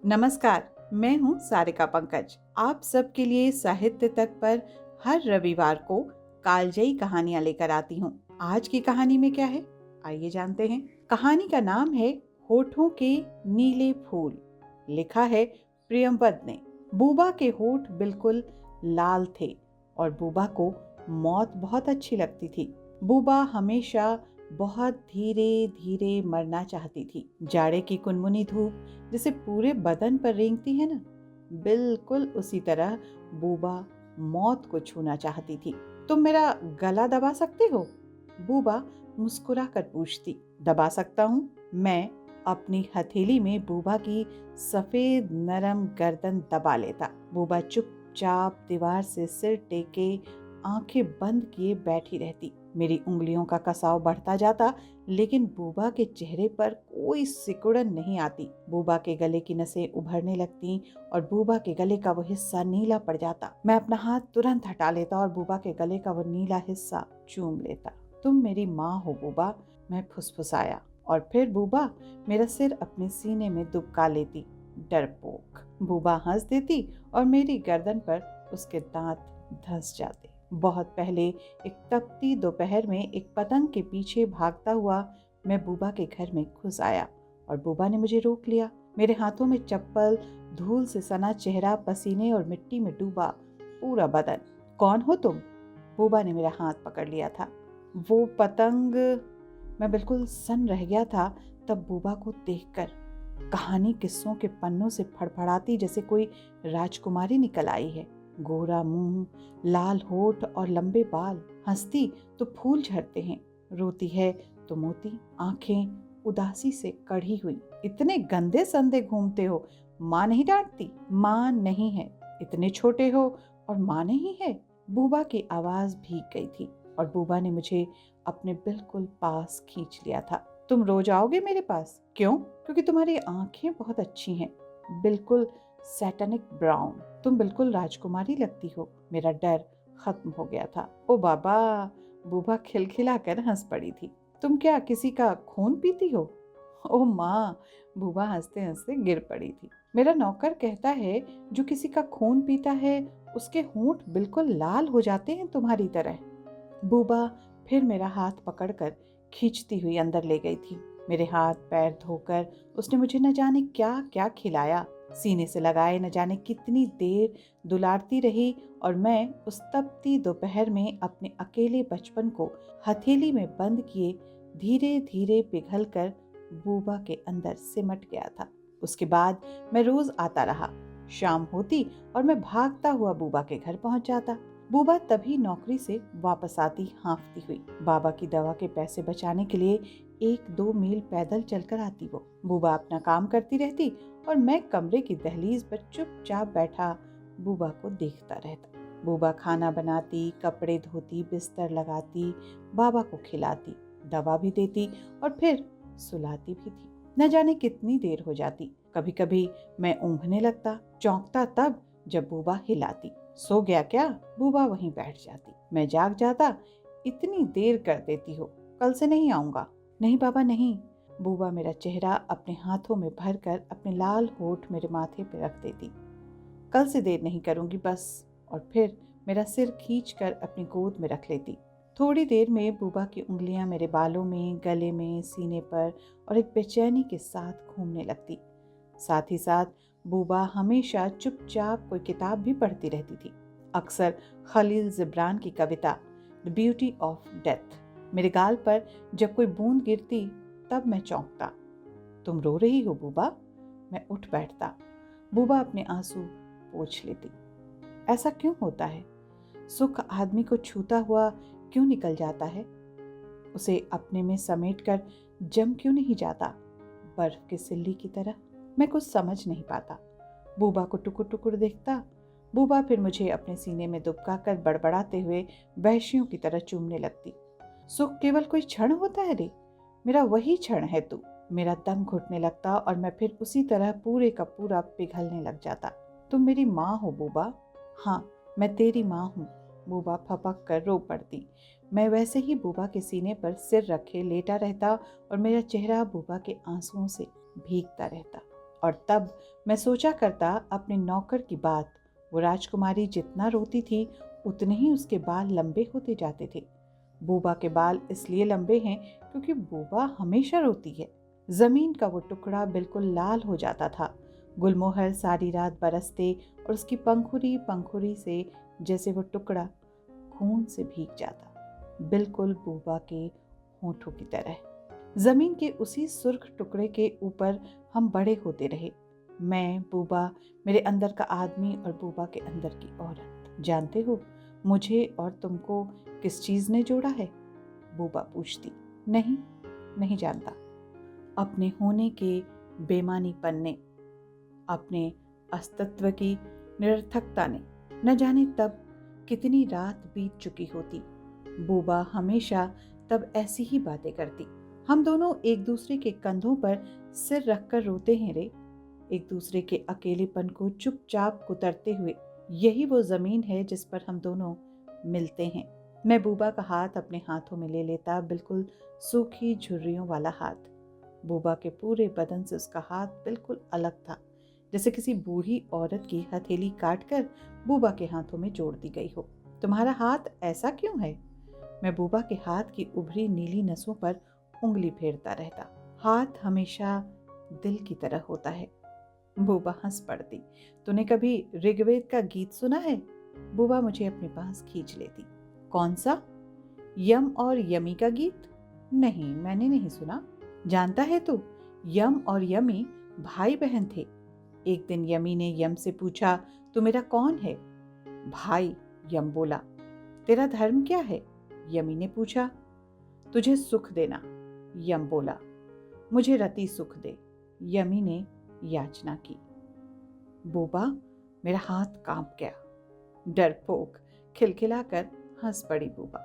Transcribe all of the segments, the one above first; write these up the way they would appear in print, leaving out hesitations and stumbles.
नमस्कार, मैं हूँ सारिका पंकज। आप सबके लिए साहित्य तक पर हर रविवार को कालजयी कहानियां लेकर आती हूँ। आज की कहानी में क्या है, आइए जानते हैं। कहानी का नाम है होठों के नीले फूल। लिखा है प्रियंवद ने। बूबा के होठ बिल्कुल लाल थे और बूबा को मौत बहुत अच्छी लगती थी। बूबा हमेशा बहुत धीरे धीरे मरना चाहती थी। जाड़े की कुनमुनी धूप जिसे पूरे बदन पर रेंगती है ना, बिल्कुल उसी तरह बूबा मौत को छूना चाहती थी। तुम मेरा गला दबा सकते हो? बूबा मुस्कुरा कर पूछती। दबा सकता हूँ। मैं अपनी हथेली में बूबा की सफेद नरम गर्दन दबा लेता। बूबा चुपचाप दीवार से सिर टेके आंखें बंद किए बैठी रहती। मेरी उंगलियों का कसाव बढ़ता जाता, लेकिन बूबा के चेहरे पर कोई सिकुड़न नहीं आती। बूबा के गले की नसें उभरने लगती और बूबा के गले का वो हिस्सा नीला पड़ जाता। मैं अपना हाथ तुरंत हटा लेता और बूबा के गले का वो नीला हिस्सा चूम लेता। तुम मेरी माँ हो बूबा, मैं फुसफुसाया। और फिर बूबा मेरा सिर अपने सीने में दुबका लेती। डरपोक। बूबा हंस देती और मेरी गर्दन पर उसके दांत धंस जाते। बहुत पहले एक तपती दोपहर में एक पतंग के पीछे भागता हुआ मैं बूबा के घर में घुस आया और बूबा ने मुझे रोक लिया। मेरे हाथों में चप्पल, धूल से सना चेहरा, पसीने और मिट्टी में डूबा पूरा बदन। कौन हो तुम? बूबा ने मेरा हाथ पकड़ लिया था। वो पतंग। मैं बिल्कुल सन्न रह गया था तब बूबा को देखकर। कहानी किस्सों के पन्नों से फड़फड़ाती जैसे कोई राजकुमारी निकल आई है। गोरा मुंह, लाल होठ और लंबे बाल। हंसती तो फूल झड़ते हैं, रोती है तो मोती। आंखें उदासी से कढ़ी हुई। इतने गंदे संदे घूमते हो, माँ नहीं डांटती? माँ नहीं है। इतने छोटे हो और माँ नहीं है। बूबा की आवाज भीग गई थी और बूबा ने मुझे अपने बिल्कुल पास खींच लिया था। तुम रोज आओगे मेरे पास? क्यों? क्योंकि तुम्हारी आंखें बहुत अच्छी हैं, बिल्कुल सैटनिक ब्राउन। तुम बिल्कुल राजकुमारी लगती हो। मेरा डर खत्म हो गया था। ओ बाबा, बूबा खिलखिला कर हंस पड़ी थी। तुम क्या किसी का खून पीती हो? ओ माँ, बूबा हंसते हंसते गिर पड़ी थी। मेरा नौकर कहता है जो किसी का खून पीता है उसके होंठ बिल्कुल लाल हो जाते हैं तुम्हारी तरह। बूबा फिर मेरा हाथ पकड़कर खींचती हुई अंदर ले गई थी। मेरे हाथ पैर धोकर उसने मुझे न जाने क्या क्या खिलाया। सीने से लगाए न जाने कितनी देर दुलारती रही और मैं उस तपती दोपहर में अपने अकेले बचपन को हथेली में बंद किए धीरे धीरे पिघल कर बूबा के अंदर सिमट गया था। उसके बाद मैं रोज आता रहा। शाम होती और मैं भागता हुआ बूबा के घर पहुंच जाता। बूबा तभी नौकरी से वापस आती हाँफती हुई। बाबा की दवा के पैसे बचाने के लिए 1-2 मील पैदल चलकर आती वो। बूबा अपना काम करती रहती और मैं कमरे की दहलीज पर चुपचाप बैठा बूबा को देखता रहता। बूबा खाना बनाती, कपड़े धोती, बिस्तर लगाती, बाबा को खिलाती, दवा भी देती और फिर सुलाती भी थी। न जाने कितनी देर हो जाती। कभी कभी मैं ऊँघने लगता, चौंकता तब जब बूबा हिलाती। सो गया क्या? बूबा वहीं बैठ जाती। मैं जाग जाता। इतनी देर कर देती हो, कल से नहीं आऊंगा। नहीं बाबा नहीं। बूबा मेरा चेहरा अपने हाथों में भरकर अपने लाल होठ मेरे माथे पर रख देती। कल से देर नहीं करूंगी बस। और फिर मेरा सिर खींचकर अपनी गोद में रख लेती। थोड़ी देर में बूबा की उंगलियां मेरे बालों में, गले में, सीने पर और एक बेचैनी के साथ घूमने लगती। साथ ही साथ बूबा हमेशा चुपचाप कोई किताब भी पढ़ती रहती थी। अक्सर खलील जिब्रान की कविता द ब्यूटी ऑफ डेथ। मेरे गाल पर जब कोई बूंद गिरती तब मैं चौंकता। तुम रो रही हो बूबा? मैं उठ बैठता। बूबा अपने आंसू पोंछ लेती। ऐसा क्यों होता है? सुख आदमी को छूता हुआ क्यों निकल जाता है? उसे अपने में समेटकर जम क्यों नहीं जाता, बर्फ के सिल्ली की तरह? मैं कुछ समझ नहीं पाता। बूबा को टुकुर टुकुर देखता। बूबा फिर मुझे अपने सीने में दुबका कर बड़बड़ाते हुए वहशियों की तरह चूमने लगती। सुख केवल कोई क्षण होता है रे, मेरा वही क्षण है तू। मेरा दम घुटने लगता और मैं फिर उसी तरह पूरे का पूरा पिघलने लग जाता। तुम मेरी माँ हो बूबा? हाँ, मैं तेरी माँ हूँ। बूबा फपक कर रो पड़ती। मैं वैसे ही बूबा के सीने पर सिर रखे लेटा रहता और मेरा चेहरा बूबा के आंसुओं से भीगता रहता। और तब मैं सोचा करता अपने नौकर की बात। वो राजकुमारी जितना रोती थी उतने ही उसके बाल लंबे होते जाते थे। बूबा के बाल इसलिए लंबे हैं क्योंकि बूबा हमेशा रोती है। जमीन का वो टुकड़ा बिल्कुल लाल हो जाता था। गुलमोहर सारी रात बरसते और उसकी पंखुड़ी पंखुड़ी से जैसे वो टुकड़ा खून से भीग जाता, बिल्कुल बूबा के होठों की तरह। जमीन के उसी सुर्ख टुकड़े के ऊपर हम बड़े होते रहे, मैं, बूबा, मेरे अंदर का आदमी और बूबा के अंदर की औरत। जानते हो मुझे और तुमको किस चीज ने जोड़ा है? बूबा पूछती। नहीं, नहीं जानता। अपने होने के बेमानीपन ने, अपने अस्तित्व की निरर्थकता ने। न जाने तब कितनी रात बीत चुकी होती। बूबा हमेशा तब ऐसी ही बातें करती। हम दोनों एक दूसरे के कंधों पर सिर रखकर रोते हैं रे, एक दूसरे के अकेलेपन को चुपचाप कुतरते हुए। यही वो जमीन है जिस पर हम दोनों मिलते हैं। मैं बूबा का हाथ अपने हाथों में ले लेता, बिल्कुल सूखी झुर्रियों वाला हाथ। बूबा के पूरे बदन से उसका हाथ बिल्कुल अलग था, जैसे किसी बूढ़ी औरत की हथेली काटकर बूबा के हाथों में जोड़ दी गई हो। तुम्हारा हाथ ऐसा क्यों है? मैं बूबा के हाथ की उभरी नीली नसों पर उंगली फेरता रहता। हाथ हमेशा दिल की तरह होता है। बूबा हंस पड़ती। तूने कभी ऋग्वेद का गीत सुना है? बूबा मुझे अपने पास खींच लेती। कौन सा? यम और यमी का गीत? नहीं, मैंने नहीं सुना। जानता है तू, यम और यमी भाई बहन थे। एक दिन यमी ने यम से पूछा, तू मेरा कौन है? भाई, यम बोला। तेरा धर्म क्या है? यमी ने पूछा। तुझे सुख देना, यम बोला। मुझे रति सुख दे, यमी ने याचना की। बूबा, मेरा हाथ कांप गया। डरपोक, खिलखिलाकर हंस पड़ी बूबा।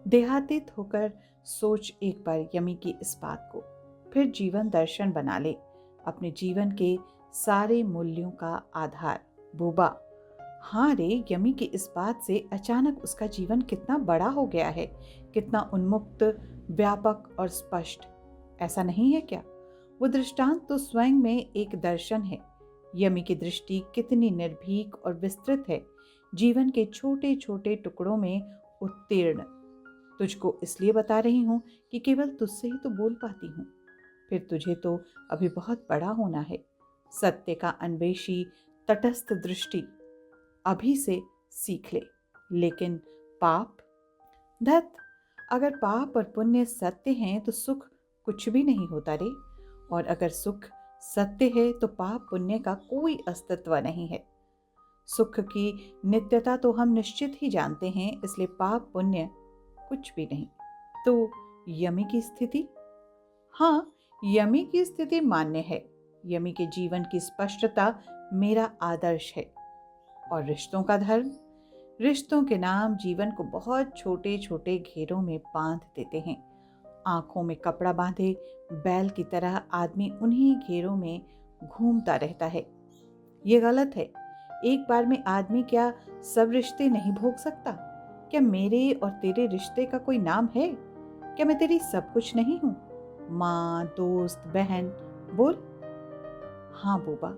देहातीत होकर सोच एक बार यमी की इस बात को, फिर जीवन दर्शन बना ले, अपने जीवन के सारे मूल्यों का आधार। बूबा, हाँ रे, यमी की इस बात से अचानक उसका जीवन कितना बड़ा हो गया है, कितना उन्मुक्त, व्यापक और स्पष्ट। ऐसा नहीं है क्या? वो दृष्टांत तो स्वयं में एक दर्शन है। यमी की दृष्टि कितनी निर्भीक और विस्तृत है, जीवन के छोटे छोटे टुकड़ों में उत्तीर्ण। तुझको इसलिए बता रही हूँ कि केवल तुझसे ही तो बोल पाती हूँ, फिर तुझे तो अभी बहुत बड़ा होना है। सत्य का अन्वेषी तटस्थ दृष्टि अभी से सीख ले। लेकिन पाप, धत, अगर पाप और पुण्य सत्य हैं तो सुख कुछ भी नहीं होता रे। और अगर सुख सत्य है तो पाप पुण्य का कोई अस्तित्व नहीं है। सुख की नित्यता तो हम निश्चित ही जानते हैं, इसलिए पाप पुण्य कुछ भी नहीं। तो यमी की स्थिति? हाँ, यमी की स्थिति मान्य है। यमी के जीवन की स्पष्टता मेरा आदर्श है। और रिश्तों का धर्म? रिश्तों के नाम जीवन को बहुत छोटे छोटे घेरों में बांध देते हैं। आंखों में कपड़ा बांधे बैल की तरह आदमी उन्हीं घेरों में घूमता रहता है। ये गलत है। एक बार में आदमी क्या सब रिश्ते नहीं भोग सकता? क्या मेरे और तेरे रिश्ते का कोई नाम है? क्या मैं तेरी सब कुछ नहीं हूँ? माँ, दोस्त, बहन, बोल। हाँ बूबा।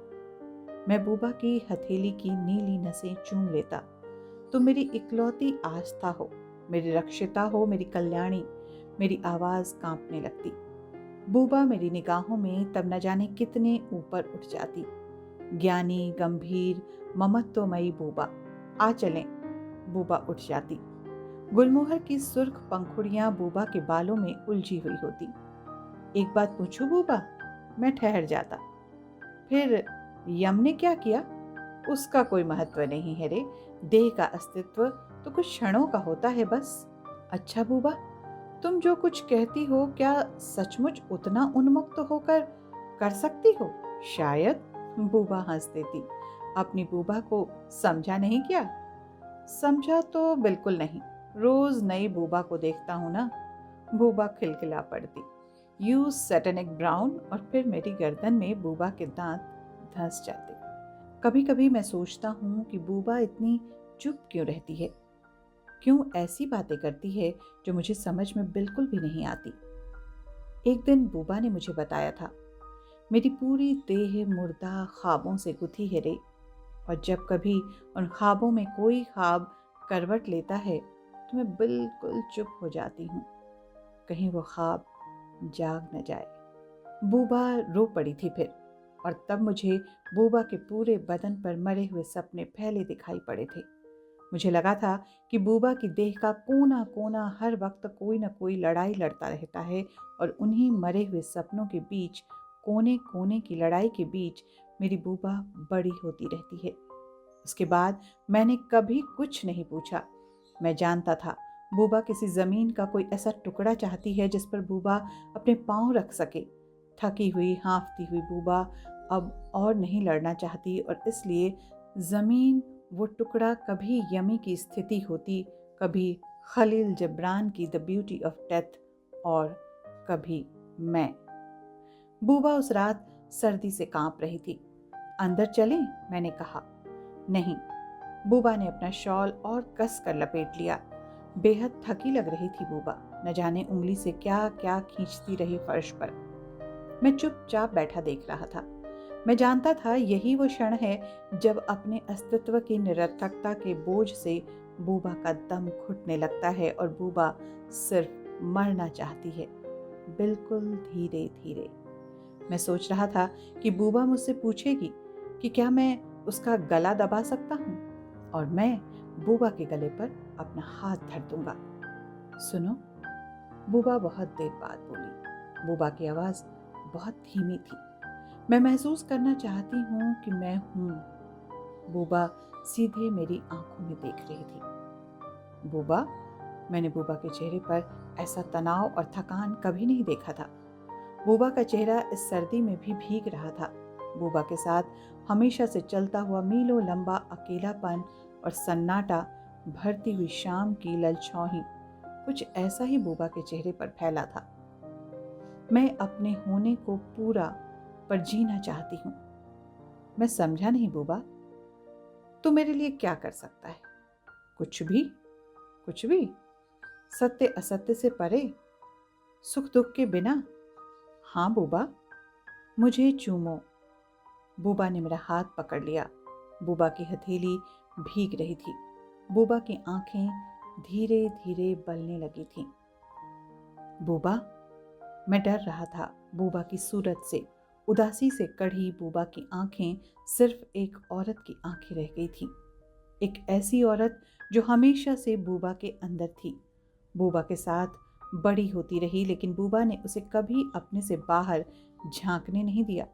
मैं बूबा की हथेली की नीली नसें चूम लेता। तुम मेरी इकलौती आस्था हो, मेरी रक्षिता हो, मेरी कल्याणी। मेरी आवाज कांपने लगती। बूबा मेरी निगाहों में तब न जाने कितने ऊपर उठ जाती। ज्ञानी, गंभीर, ममत्वमयी बूबा। आ चलें। बूबा उठ जाती। गुलमोहर की सुर्ख पंखुड़ियां बूबा के बालों में उलझी हुई होती। एक बात पूछूं बूबा? मैं ठहर जाता। फिर यम ने क्या किया? उसका कोई महत्व नहीं है रे। देह का अस्तित्व तो कुछ क्षणों का होता है बस। अच्छा बूबा, तुम जो कुछ कहती हो क्या सचमुच उतना उन्मुक्त होकर कर सकती हो? शायद। बूबा हंस देती। अपनी बूबा को समझा नहीं क्या? समझा तो बिल्कुल नहीं। रोज नई बूबा को देखता हूं ना। बूबा खिलखिला पड़ती। You Satanic brown. और फिर मेरी गर्दन में बूबा के दांत धंस जाते। कभी कभी मैं सोचता हूँ कि बूबा इतनी चुप क्यों रहती है, क्यों ऐसी बातें करती है जो मुझे समझ में बिल्कुल भी नहीं आती। एक दिन बूबा ने मुझे बताया था, मेरी पूरी देह मुर्दा ख्वाबों से गुथी है रे। और जब कभी उन ख्वाबों में कोई ख्वाब करवट लेता है तो मैं बिल्कुल चुप हो जाती हूँ, कहीं वो ख्वाब जाग न जाए। बूबा रो पड़ी थी फिर, और तब मुझे बूबा के पूरे बदन पर मरे हुए सपने फैले दिखाई पड़े थे। मुझे लगा था कि बूबा की देह का कोना कोना हर वक्त कोई न कोई लड़ाई लड़ता रहता है, और उन्हीं मरे हुए सपनों के बीच, कोने कोने की लड़ाई के बीच, मेरी बूबा बड़ी होती रहती है। उसके बाद मैंने कभी कुछ नहीं पूछा। मैं जानता था बूबा किसी ज़मीन का कोई ऐसा टुकड़ा चाहती है जिस पर बूबा अपने पाँव रख सके। थकी हुई हाँफती हुई बूबा अब और नहीं लड़ना चाहती, और इसलिए ज़मीन वो टुकड़ा कभी यमी की स्थिति होती, कभी खलील जबरान की द ब्यूटी ऑफ डेथ, और कभी मैं। बूबा उस रात सर्दी से कांप रही थी। अंदर चलें? मैंने कहा। नहीं। बूबा ने अपना शॉल और कस कर लपेट लिया। बेहद थकी लग रही थी बूबा, न जाने उंगली से क्या क्या खींचती रही फर्श पर। मैं चुपचाप बैठा देख रहा था। मैं जानता था यही वो क्षण है जब अपने अस्तित्व की निरर्थकता के बोझ से बूबा का दम घुटने लगता है और बूबा सिर्फ मरना चाहती है, बिल्कुल धीरे धीरे। मैं सोच रहा था कि बूबा मुझसे पूछेगी कि क्या मैं उसका गला दबा सकता हूँ, और मैं बूबा के गले पर अपना हाथ धर दूंगा। सुनो, बूबा बहुत देर बाद बोली। बूबा की आवाज़ बहुत धीमी थी। मैं महसूस करना चाहती हूँ कि मैं हूँ। बूबा सीधे मेरी आंखों में देख रही थी। बूबा, मैंने बूबा के चेहरे पर ऐसा तनाव और थकान कभी नहीं देखा था। बूबा का चेहरा इस सर्दी में भी भीग रहा था। बूबा के साथ हमेशा से चलता हुआ मीलों लंबा अकेलापन और सन्नाटा, भरती हुई शाम की ललछौही, कुछ ऐसा ही बूबा के चेहरे पर फैला था। मैं अपने होने को पूरा पर जीना चाहती हूँ। मैं समझा नहीं बूबा, तू मेरे लिए क्या कर सकता है? कुछ भी? कुछ भी? सत्य असत्य से परे, सुख दुख के बिना? हाँ बूबा, मुझे चूमो। बूबा ने मेरा हाथ पकड़ लिया। बूबा की हथेली भीग रही थी। बूबा की आंखें धीरे धीरे बलने लगी थीं। बूबा, मैं डर रहा था बूबा की सूरत से। उदासी से कढ़ी बूबा की आंखें सिर्फ एक औरत की आंखें रह गई थीं। एक ऐसी औरत जो हमेशा से बूबा के अंदर थी, बूबा के साथ बड़ी होती रही, लेकिन बूबा ने उसे कभी अपने से बाहर झांकने नहीं दिया।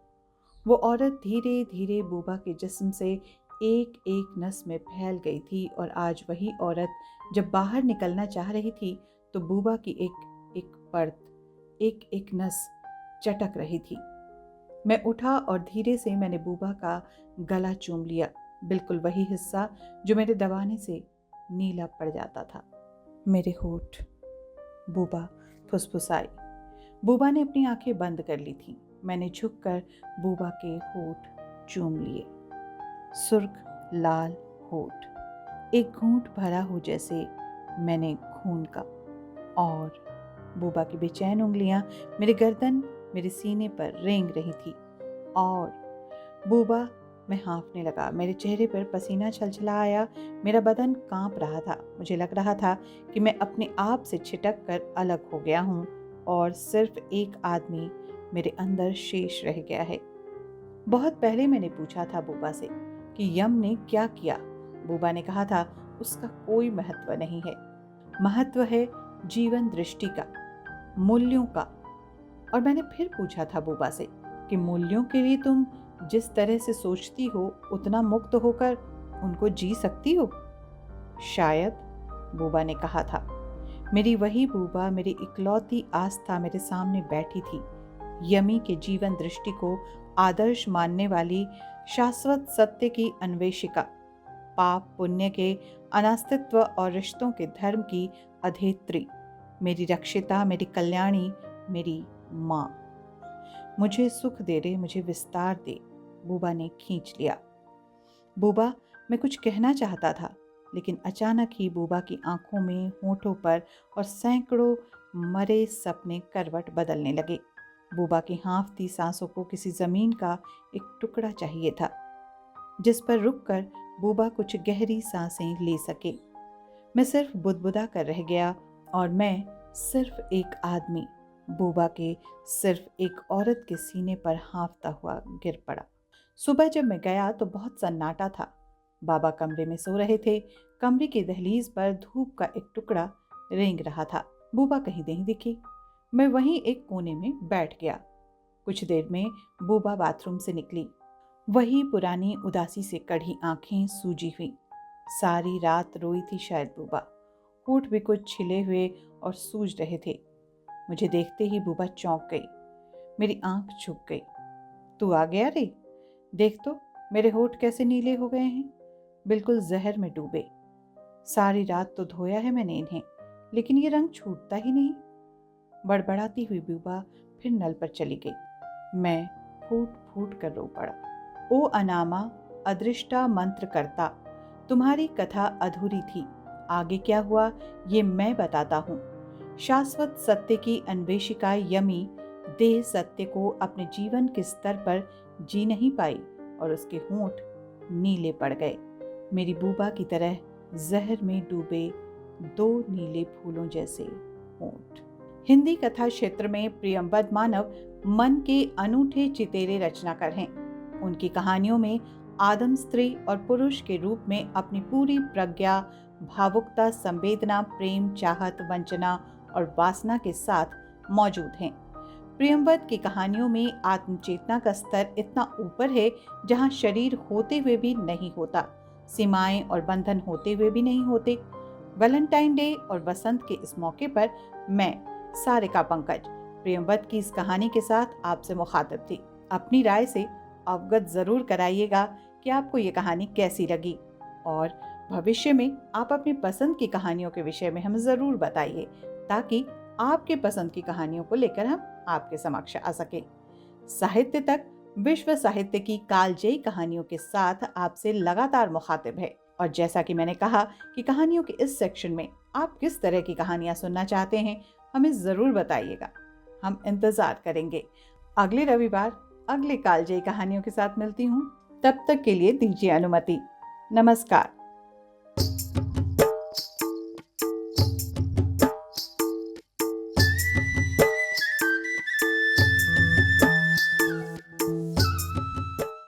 वो औरत धीरे धीरे बूबा के जिस्म से एक एक नस में फैल गई थी, और आज वही औरत जब बाहर निकलना चाह रही थी तो बूबा की एक एक परत, एक एक नस चटक रही थी। मैं उठा और धीरे से मैंने बूबा का गला चूम लिया, बिल्कुल वही हिस्सा जो मेरे दबाने से नीला पड़ जाता था। मेरे होठ, बूबा फुसफुसाई। बूबा ने अपनी आंखें बंद कर ली थीं। मैंने झुककर बूबा के होठ चूम लिए। सुर्ख लाल होठ, एक घूंट भरा हो जैसे मैंने खून का, और बूबा की बेचैन उंगलियां मेरे गर्दन, मेरे सीने पर रेंग रही थी। और बूबा, मैं हाँफने लगा। मेरे चेहरे पर पसीना छलछला आया। मेरा बदन कांप रहा था। मुझे लग रहा था कि मैं अपने आप से छिटक कर अलग हो गया हूँ, और सिर्फ एक आदमी मेरे अंदर शेष रह गया है। बहुत पहले मैंने पूछा था बूबा से कि यम ने क्या किया। बूबा ने कहा था उसका कोई महत्व नहीं है। महत्व है जीवन दृष्टि का, मूल्यों का। और मैंने फिर पूछा था बूबा से कि मूल्यों के लिए तुम जिस तरह से सोचती हो उतना मुक्त होकर उनको जी सकती हो? शायद, बूबा ने कहा था। मेरी वही बूबा, मेरी इकलौती आस्था मेरे सामने बैठी थी। यमी के जीवन दृष्टि को आदर्श मानने वाली, शाश्वत सत्य की अन्वेषिका, पाप पुण्य के अनास्तित्व और रिश्तों के धर्म की अधेत्री, मेरी रक्षिता, मेरी कल्याणी, मेरी माँ। मुझे सुख दे रे, मुझे विस्तार दे, बूबा ने खींच लिया। बूबा, मैं कुछ कहना चाहता था, लेकिन अचानक ही बूबा की आंखों में, होठों पर और सैकड़ों मरे सपने करवट बदलने लगे। बूबा की हाँफती सांसों को किसी जमीन का एक टुकड़ा चाहिए था जिस पर रुककर बूबा कुछ गहरी सांसें ले सके। मैं सिर्फ बुदबुदा कर रह गया और मैं सिर्फ एक आदमी बूबा के सिर्फ एक औरत के सीने पर हाँफता हुआ गिर पड़ा। सुबह जब मैं गया तो बहुत सन्नाटा था। बाबा कमरे में सो रहे थे। कमरे की दहलीज पर धूप का एक टुकड़ा रेंग रहा था। बूबा कहीं नहीं दिखी। मैं वहीं एक कोने में बैठ गया। कुछ देर में बूबा बाथरूम से निकली। वही पुरानी उदासी से कढ़ी आंखें सूजी हुई। सारी रात रोई थी शायद बूबा। होठ भी कुछ छिले हुए और सूज रहे थे। मुझे देखते ही बूबा चौंक गई। मेरी आंख झुक गई। तू आ गया रे? देख तो मेरे होठ कैसे नीले हो गए हैं, बिल्कुल जहर में डूबे। सारी रात तो धोया है मैंने इन्हें, लेकिन ये रंग छूटता ही नहीं। बड़बड़ाती हुई बूबा फिर नल पर चली गई। मैं फूट फूट कर रो पड़ा। ओ अनामा, अदृष्टा मंत्र करता, तुम्हारी कथा अधूरी थी। आगे क्या हुआ ये मैं बताता हूँ। शाश्वत सत्य की अन्वेषिका यमी देह सत्य को अपने जीवन के स्तर पर जी नहीं पाई और उसके होंठ नीले पड़ गए, मेरी बूबा की तरह जहर में डूबे दो नीले फूलों जैसे होंठ। हिंदी कथा क्षेत्र में प्रियंवद मानव मन के अनूठे चितेरे रचनाकार हैं। उनकी कहानियों में आदम स्त्री और पुरुष के रूप में अपनी पूरी प्रज्ञा, भावुकता, संवेदना, प्रेम, चाहत, वंचना और वासना के साथ मौजूद हैं। प्रियंवद की कहानियों में आत्मचेतना का स्तर इतना ऊपर है जहां शरीर होते हुए भी नहीं होता, सीमाएं और बंधन होते हुए भी नहीं होते। वैलेंटाइन डे और वसंत के इस मौके पर मैं सारिका पंकज प्रियंवद की इस कहानी के साथ आपसे मुखातिब थी। अपनी राय से अवगत जरूर कराइएगा कि आपको ये कहानी कैसी लगी और भविष्य में आप अपनी पसंद की कहानियों के विषय में हमें जरूर बताइए ताकि आपके पसंद की कहानियों को लेकर हम आपके समक्ष आ सके। साहित्य तक विश्व साहित्य की कालजयी कहानियों के साथ आपसे लगातार मुखातिब है और जैसा कि मैंने कहा कि कहानियों के इस सेक्शन में आप किस तरह की कहानियां सुनना चाहते हैं हमें जरूर बताइएगा। हम इंतजार करेंगे। अगले रविवार अगले कालजयी कहानियों के साथ मिलती हूँ। तब तक के लिए दीजिए अनुमति। नमस्कार।